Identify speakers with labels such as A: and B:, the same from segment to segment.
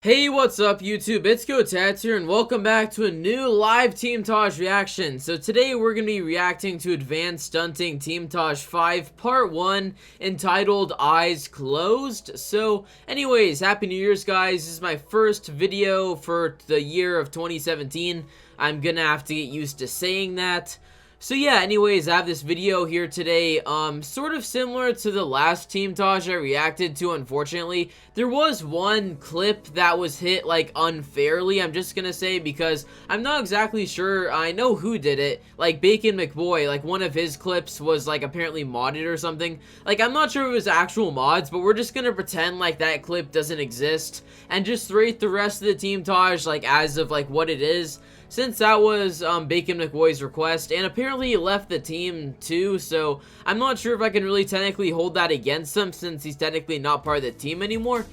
A: Hey, what's up YouTube? It's Kotetsu and welcome back to a new live Teamtage reaction. So today we're going to be reacting to Advanced Stunting Teamtage 5 Part 1 entitled Eyes Closed. So anyways, Happy New Year's guys. This is my first video for the year of 2017. I'm going to have to get used to saying that. So yeah, anyways, I have this video here today, sort of similar to the last Teamtage I reacted to, unfortunately. There was one clip that was hit, like, unfairly, I'm just gonna say, because I'm not exactly sure. I know who did it, like, Bacon McBoy, like, one of his clips was, like, apparently modded or something. Like, I'm not sure if it was actual mods, but we're just gonna pretend like that clip doesn't exist, and just rate the rest of the Teamtage, like, as of, like, what it is. Since that was Bacon McBoy's request, and apparently he left the team too, so I'm not sure if I can really technically hold that against him since he's technically not part of the team anymore.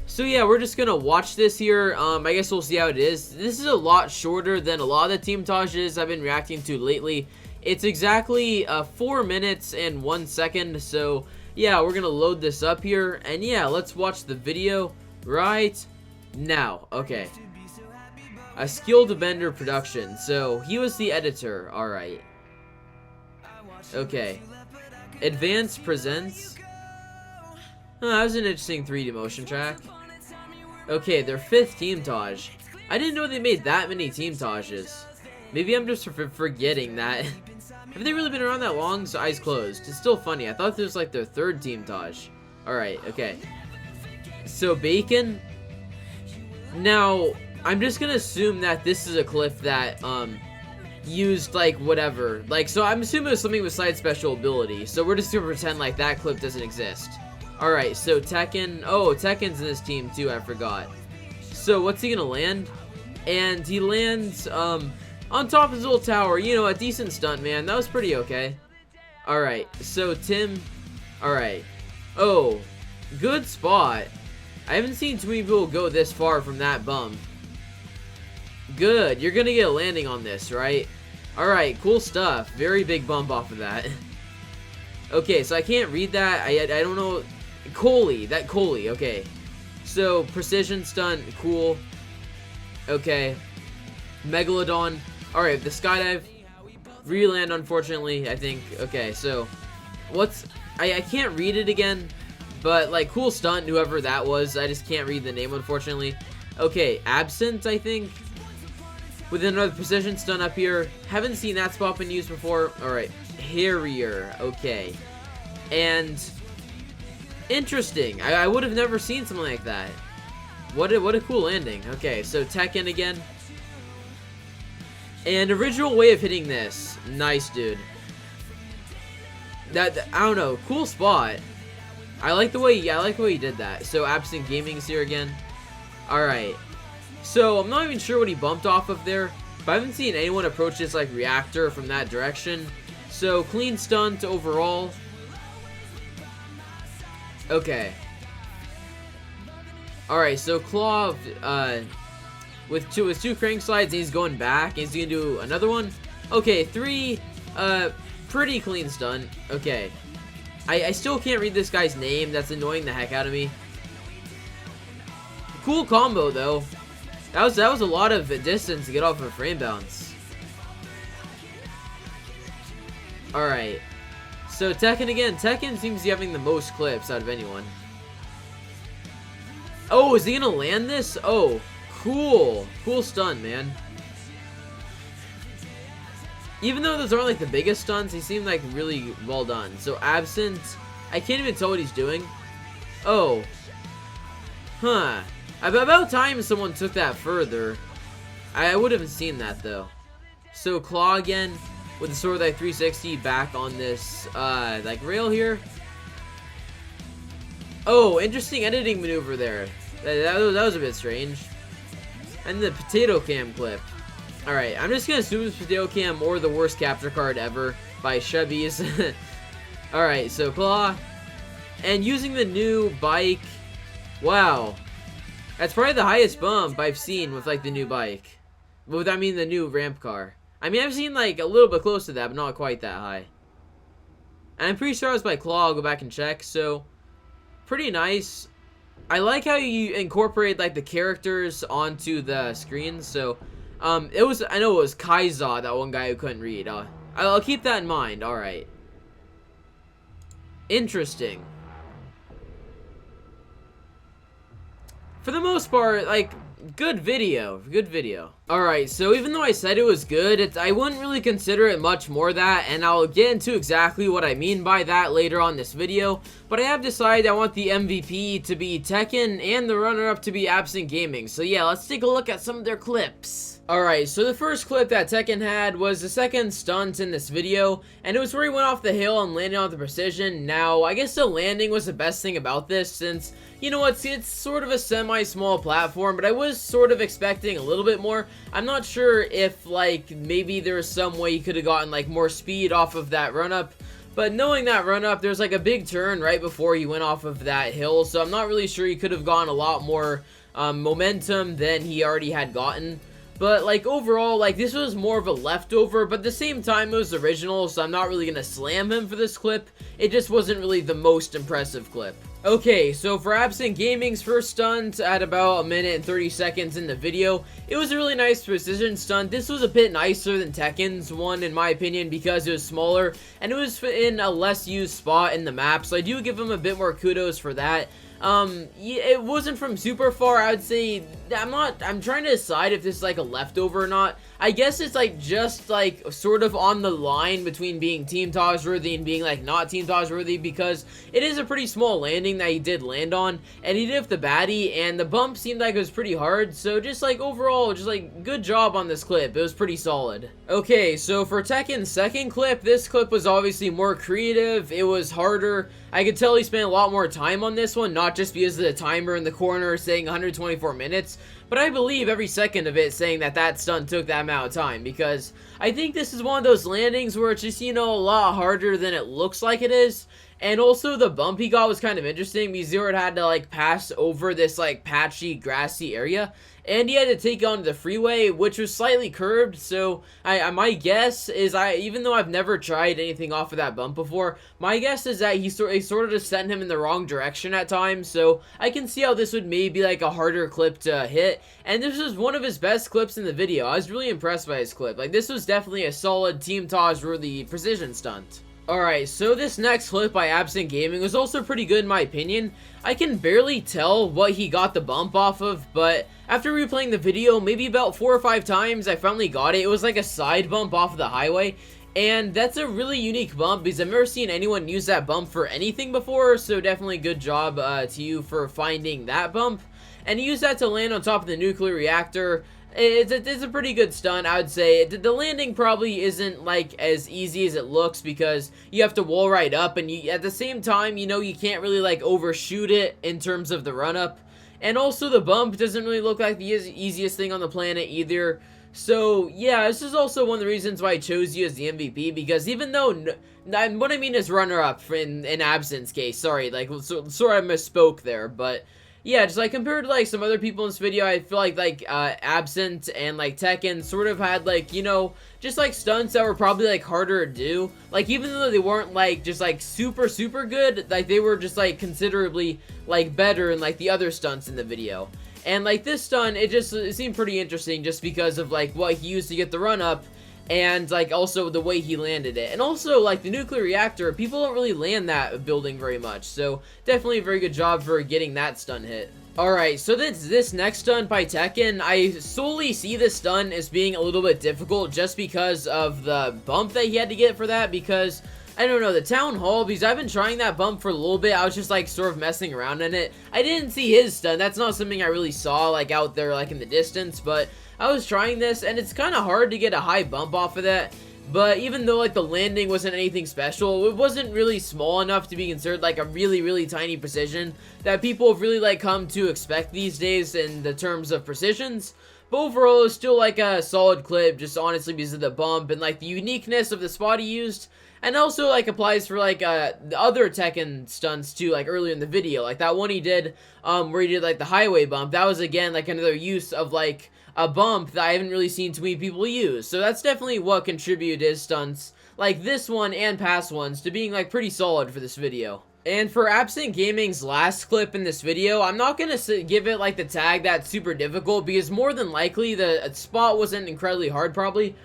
A: So yeah, we're just gonna watch this here. I guess we'll see how it is. This is a lot shorter than a lot of the Teamtages I've been reacting to lately. It's exactly 4 minutes and 1 second, so yeah, we're gonna load this up here, and yeah, let's watch the video right now. Okay. A skilled vendor production. So he was the editor. All right. Okay. Advanced presents. Oh, that was an interesting 3D motion track. Okay, their 5th Teamtage. I didn't know they made that many Teamtages. Maybe I'm just forgetting that. Have they really been around that long? So Eyes Closed. It's still funny. I thought this was like their 3rd Teamtage. All right. Okay. So Bacon. Now, I'm just gonna assume that this is a clip that, used, like, whatever. Like, so I'm assuming it was something with side special ability. So we're just gonna pretend like that clip doesn't exist. Alright, so Tekken. Oh, Tekken's in this team, too. I forgot. So, what's he gonna land? And he lands, on top of his little tower. You know, a decent stunt, man. That was pretty okay. Alright, so Tim. Alright. Oh, good spot. I haven't seen too many people go this far from that bump. Good, you're gonna get a landing on this, right? Alright, cool stuff. Very big bump off of that. Okay, so I can't read that. I don't know. Coley, okay. So, precision stunt, cool. Okay. Megalodon. Alright, the skydive. Reland, unfortunately, I think. Okay, so, what's... I can't read it again, but, like, cool stunt, whoever that was. I just can't read the name, unfortunately. Okay, absent, I think. With another precision stunt up here. Haven't seen that spot been used before. Alright. Harrier. Okay. And interesting. I would have never seen something like that. What a cool landing. Okay, so Tekken again. And original way of hitting this. Nice, dude. That I don't know. Cool spot. I like the way he did that. So Absent Gaming's here again. Alright. So, I'm not even sure what he bumped off of there, but I haven't seen anyone approach this, like, reactor from that direction. So, clean stunt overall. Okay. Alright, so Claw, with two crank slides, he's going back, he's gonna do another one. Okay, 3, pretty clean stunt. Okay. I still can't read this guy's name, that's annoying the heck out of me. Cool combo, though. That was a lot of distance to get off of a frame bounce. Alright. So Tekken again. Tekken seems to be having the most clips out of anyone. Oh, is he gonna land this? Oh, cool. Cool stunt, man. Even though those aren't like the biggest stunts, they seem like really well done. So Absent. I can't even tell what he's doing. Oh. Huh. About time someone took that further. I would have seen that though. So Claw again with the sort of like 360 back on this like rail here. Oh, interesting editing maneuver there. That was a bit strange. And the potato cam clip. Alright, I'm just gonna assume it's potato cam or the worst capture card ever by Chubbies. Alright, so Claw. And using the new bike. Wow. That's probably the highest bump I've seen with, like, the new bike. With, I mean, the new ramp car. I mean, I've seen, like, a little bit close to that, but not quite that high. And I'm pretty sure it was by Claw. I'll go back and check. So, pretty nice. I like how you incorporate like the characters onto the screen. So it was, I know it was Kaiza, that one guy who couldn't read. I'll keep that in mind. All right, interesting. For the most part, like, good video. Alright, so even though I said it was good, I wouldn't really consider it much more that, and I'll get into exactly what I mean by that later on this video, but I have decided I want the MVP to be Tekken and the runner-up to be Absent Gaming. So yeah, let's take a look at some of their clips. Alright, so the first clip that Tekken had was the second stunt in this video, and it was where he went off the hill and landed on the precision. Now, I guess the landing was the best thing about this, since, you know what, it's sort of a semi-small platform, but I was sort of expecting a little bit more. I'm not sure if, like, maybe there was some way he could have gotten, like, more speed off of that run-up. But knowing that run-up, there's, like, a big turn right before he went off of that hill, so I'm not really sure he could have gotten a lot more momentum than he already had gotten. But, like, overall, like, this was more of a leftover, but at the same time, it was original, so I'm not really gonna slam him for this clip. It just wasn't really the most impressive clip. Okay, so for Absent Gaming's first stunt at about 1 minute and 30 seconds in the video, it was a really nice precision stunt. This was a bit nicer than Tekken's one, in my opinion, because it was smaller, and it was in a less used spot in the map, so I do give him a bit more kudos for that. Yeah, it wasn't from super far. I would say, I'm trying to decide if this is like a leftover or not. I guess it's like just like sort of on the line between being Teamtage worthy and being like not Teamtage worthy, because it is a pretty small landing that he did land on, and he did have the baddie, and the bump seemed like it was pretty hard. So just like overall, just like good job on this clip. It was pretty solid. Okay, so for Tekken's second clip, this clip was obviously more creative. It was harder. I could tell he spent a lot more time on this one, not just because of the timer in the corner saying 124 minutes, but I believe every second of it saying that stunt took that amount of time, because I think this is one of those landings where it's just, you know, a lot harder than it looks like it is. And also the bump he got was kind of interesting because Zero had to like pass over this like patchy grassy area, and he had to take onto the freeway, which was slightly curved. So my guess is, even though I've never tried anything off of that bump before, my guess is that he sort of just sent him in the wrong direction at times. So I can see how this would maybe be like a harder clip to hit, and this was one of his best clips in the video. I was really impressed by his clip. Like, this was definitely a solid Teamtage worthy precision stunt. Alright, so this next clip by Absent Gaming was also pretty good in my opinion. I can barely tell what he got the bump off of, but after replaying the video maybe about 4 or 5 times, I finally got it. It was like a side bump off of the highway, and that's a really unique bump because I've never seen anyone use that bump for anything before, so definitely good job to you for finding that bump. And he used that to land on top of the nuclear reactor. It's a pretty good stunt, I would say. The landing probably isn't like as easy as it looks because you have to wall right up, and at the same time, you know, you can't really like overshoot it in terms of the run up. And also the bump doesn't really look like the easiest thing on the planet either. So yeah, this is also one of the reasons why I chose you as the MVP, because even though what I mean is runner up in Absent's case, sorry, like sort of misspoke there, but yeah, just like compared to like some other people in this video, I feel like Absent and like Tekken sort of had like, you know, just like stunts that were probably like harder to do. Like, even though they weren't like just like super good, like they were just like considerably like better than like the other stunts in the video. And like this stunt, it seemed pretty interesting just because of like what he used to get the run up, and like also the way he landed it. And also like the nuclear reactor, people don't really land that building very much, so definitely a very good job for getting that stunt hit. Alright, so this next stunt by Tekken, I solely see this stunt as being a little bit difficult just because of the bump that he had to get for that, because I don't know, the town hall, because I've been trying that bump for a little bit. I was just like sort of messing around in it. I didn't see his stunt. That's not something I really saw like out there like in the distance, but I was trying this, and it's kind of hard to get a high bump off of that. But even though like the landing wasn't anything special, it wasn't really small enough to be considered like a really tiny precision that people have really like come to expect these days in the terms of precisions. But overall, it's still like a solid clip, just honestly because of the bump and like the uniqueness of the spot he used. And also like applies for like the other Tekken stunts too, like earlier in the video, like that one he did where he did like the highway bump. That was again like another use of like a bump that I haven't really seen too many people use. So that's definitely what contributed his stunts, like this one and past ones, to being like pretty solid for this video. And for Absent Gaming's last clip in this video, I'm not gonna give it like the tag that's super difficult, because more than likely the spot wasn't incredibly hard probably.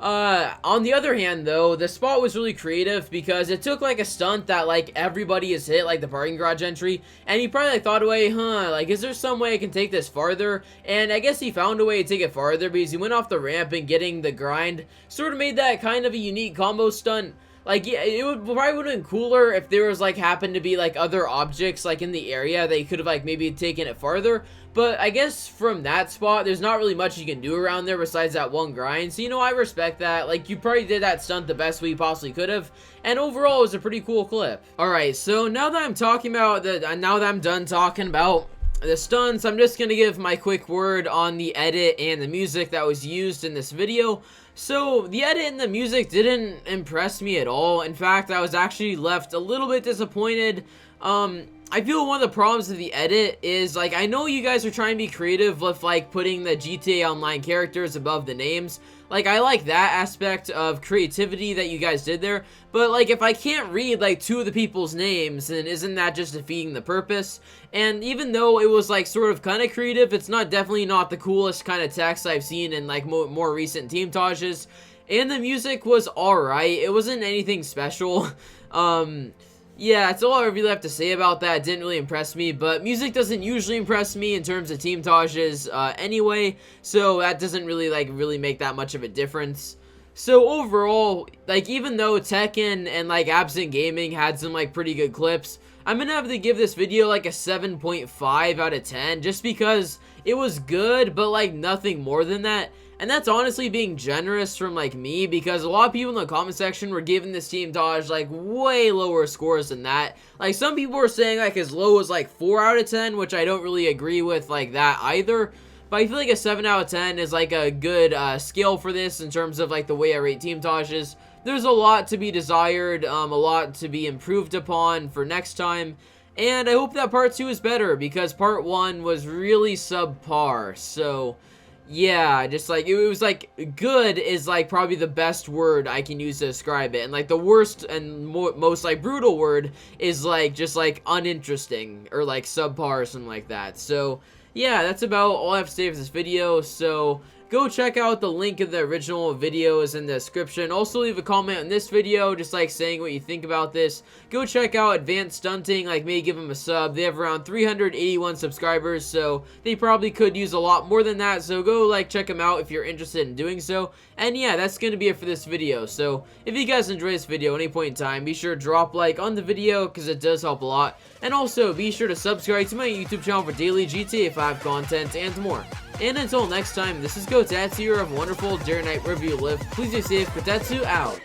A: On the other hand though, the spot was really creative because it took like a stunt that like everybody has hit, like the parking garage entry, and he probably like thought away, like is there some way I can take this farther? And I guess he found a way to take it farther because he went off the ramp and getting the grind sort of made that kind of a unique combo stunt. Like, yeah, it would probably would have been cooler if there was, like, happened to be, like, other objects, like, in the area that you could have, like, maybe taken it farther. But I guess from that spot, there's not really much you can do around there besides that one grind. So, you know, I respect that. Like, you probably did that stunt the best way you possibly could have. And overall, it was a pretty cool clip. Alright, so now that I'm talking about now that I'm done talking about the stunts, I'm just gonna give my quick word on the edit and the music that was used in this video. So, the edit and the music didn't impress me at all. In fact, I was actually left a little bit disappointed. I feel one of the problems of the edit is, like, I know you guys are trying to be creative with, like, putting the GTA Online characters above the names. Like, I like that aspect of creativity that you guys did there. But, like, if I can't read, like, two of the people's names, then isn't that just defeating the purpose? And even though it was, like, sort of kind of creative, it's definitely not the coolest kind of text I've seen in, like, more recent teamtages. And the music was alright. It wasn't anything special. Yeah, that's all I really have to say about that. It didn't really impress me, but music doesn't usually impress me in terms of teamtages anyway, so that doesn't really make that much of a difference. So overall, like, even though Tekken and like Absent Gaming had some like pretty good clips, I'm gonna have to give this video like a 7.5 out of 10 just because it was good, but like nothing more than that. And that's honestly being generous from like me, because a lot of people in the comment section were giving this teamtage like way lower scores than that. Like, some people were saying like as low as like 4 out of 10, which I don't really agree with like that either. But I feel like a 7 out of 10 is like a good scale for this in terms of like the way I rate teamtages. There's a lot to be desired, a lot to be improved upon for next time. And I hope that part 2 is better, because part 1 was really subpar. So yeah, just like, it was like, good is like probably the best word I can use to describe it. And like the worst and most like brutal word is like, just like uninteresting or like subpar or something like that. So yeah, that's about all I have to say for this video. So go check out the link of the original videos in the description. Also leave a comment on this video, just like saying what you think about this. Go check out Advanced Stunting, like maybe give them a sub. They have around 381 subscribers, so they probably could use a lot more than that. So go like check them out if you're interested in doing so. And yeah, that's gonna be it for this video. So if you guys enjoy this video at any point in time, be sure to drop a like on the video, because it does help a lot. And also be sure to subscribe to my YouTube channel for daily GTA 5 content and more. And until next time, this is Kotetsu, of a wonderful day or night wherever you live. Please be safe. Kotetsu out.